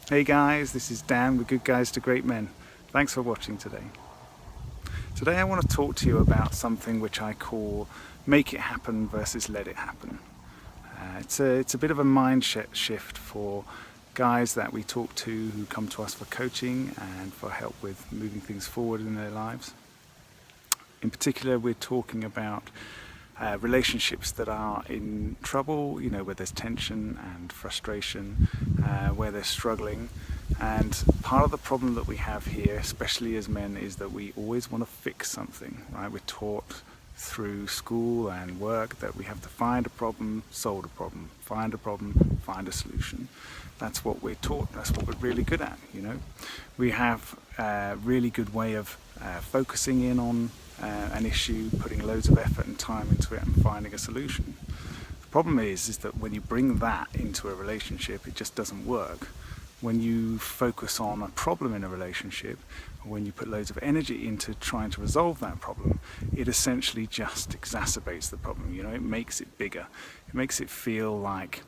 Hey guys, this is Dan with Good Guys to Great Men. Thanks for watching today. Today I want to talk to you about something which I call make it happen versus let it happen. It's a bit of a mindset shift for guys that we talk to who come to us for coaching and for help with moving things forward in their lives. In particular, we're talking about relationships that are in trouble, where there's tension and frustration, where they're struggling. And part of the problem that we have here, especially as men, is that we always want to fix something, right? We're taught through school and work that we have to find a problem, solve a problem, find a problem, find a solution. That's what we're taught. That's what we're really good at, We have a really good way of focusing in on an issue, putting loads of effort and time into it and finding a solution. The problem is that when you bring that into a relationship, it just doesn't work. When you focus on a problem in a relationship, or when you put loads of energy into trying to resolve that problem, it essentially just exacerbates the problem. It makes it bigger. It makes it feel like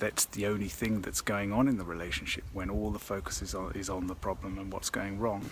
that's the only thing that's going on in the relationship, when all the focus is on the problem and what's going wrong.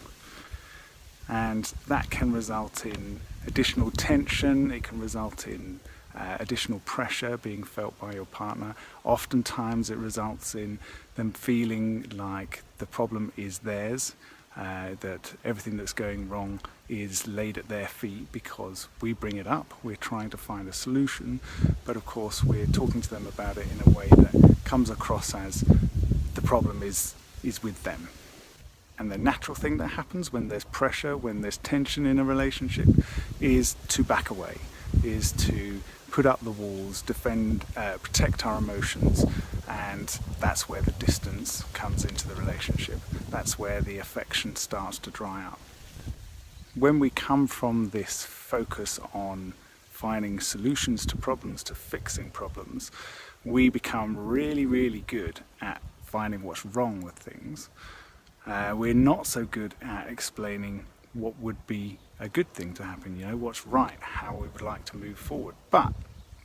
And that can result in additional tension. It can result in additional pressure being felt by your partner. Oftentimes it results in them feeling like the problem is theirs, that everything that's going wrong is laid at their feet because we bring it up. We're trying to find a solution, but of course we're talking to them about it in a way that comes across as the problem is with them. And the natural thing that happens when there's pressure, when there's tension in a relationship, is to back away, is to put up the walls, defend, protect our emotions, and that's where the distance comes into the relationship. That's where the affection starts to dry up. When we come from this focus on finding solutions to problems, to fixing problems, we become really, really good at finding what's wrong with things. We're not so good at explaining what would be a good thing to happen, what's right, how we would like to move forward. But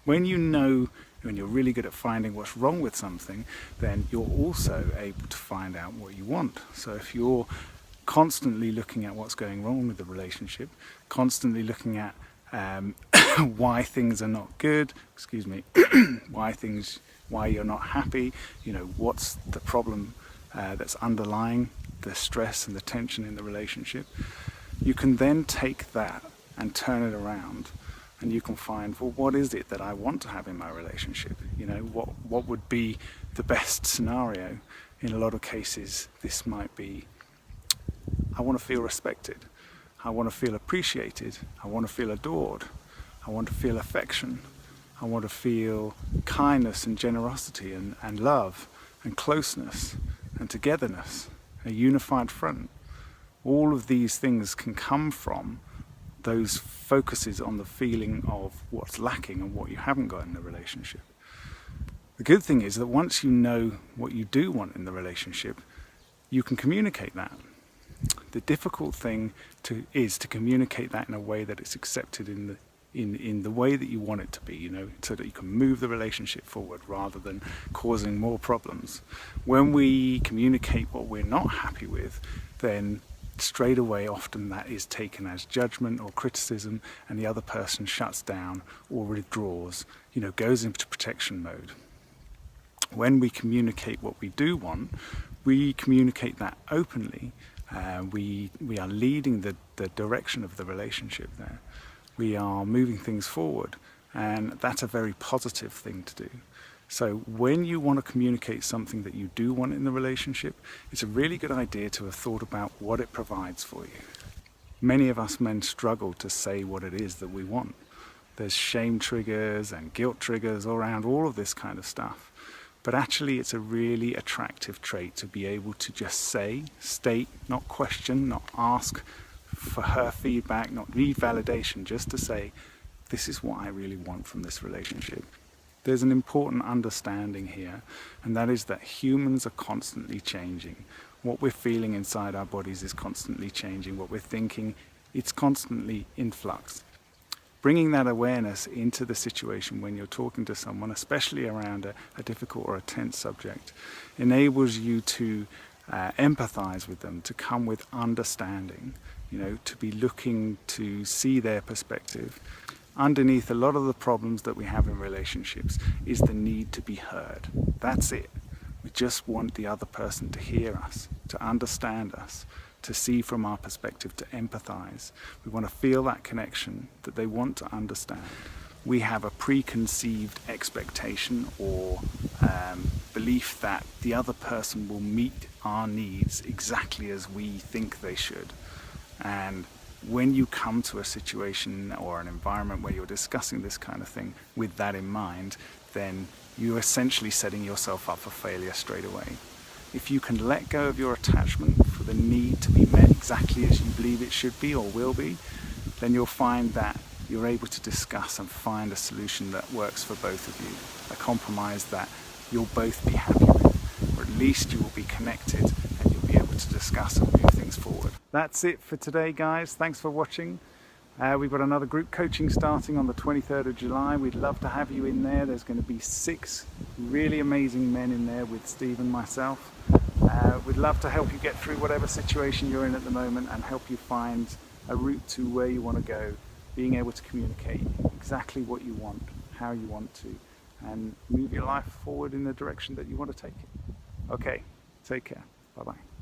when when you're really good at finding what's wrong with something, then you're also able to find out what you want. So if you're constantly looking at what's going wrong with the relationship, constantly looking at why things are not good, why you're not happy, what's the problem that's underlying the stress and the tension in the relationship, you can then take that and turn it around, and you can find, well, what is it that I want to have in my relationship? What would be the best scenario? In a lot of cases, this might be, I want to feel respected, I want to feel appreciated, I want to feel adored, I want to feel affection, I want to feel kindness and generosity and love and closeness and togetherness, a unified front. All of these things can come from those focuses on the feeling of what's lacking and what you haven't got in the relationship. The good thing is that once you know what you do want in the relationship, you can communicate that. The difficult thing is to communicate that in a way that it's accepted in the way that you want it to be, so that you can move the relationship forward rather than causing more problems. When we communicate what we're not happy with, then straight away often that is taken as judgment or criticism, and the other person shuts down or withdraws, goes into protection mode. When we communicate what we do want, we communicate that openly. We are leading the direction of the relationship there. We are moving things forward, and that's a very positive thing to do. So when you want to communicate something that you do want in the relationship, it's a really good idea to have thought about what it provides for you. Many of us men struggle to say what it is that we want. There's shame triggers and guilt triggers around all of this kind of stuff. But actually it's a really attractive trait to be able to just say, state, not question, not ask for her feedback, not need validation, just to say, this is what I really want from this relationship. There's an important understanding here, and that is that humans are constantly changing. What we're feeling inside our bodies is constantly changing. What we're thinking, it's constantly in flux. bringing that awareness into the situation when you're talking to someone, especially around a difficult or a tense subject, enables you to empathize with them, to come with understanding, to be looking to see their perspective. Underneath a lot of the problems that we have in relationships is the need to be heard. That's it. We just want the other person to hear us, to understand us, to see from our perspective, to empathize. We want to feel that connection, that they want to understand. We have a preconceived expectation or belief that the other person will meet our needs exactly as we think they should. And when you come to a situation or an environment where you're discussing this kind of thing with that in mind, then you're essentially setting yourself up for failure straight away. If you can let go of your attachment for the need to be met exactly as you believe it should be or will be, then you'll find that you're able to discuss and find a solution that works for both of you, a compromise that you'll both be happy with, or at least you will be connected and you'll be able to discuss and move things forward. That's it for today, guys. Thanks for watching. We've got another group coaching starting on the 23rd of July. We'd love to have you in there. There's going to be 6 really amazing men in there with Steve and myself. We'd love to help you get through whatever situation you're in at the moment and help you find a route to where you want to go, being able to communicate exactly what you want, how you want to, and move your life forward in the direction that you want to take it. Okay, take care. Bye-bye.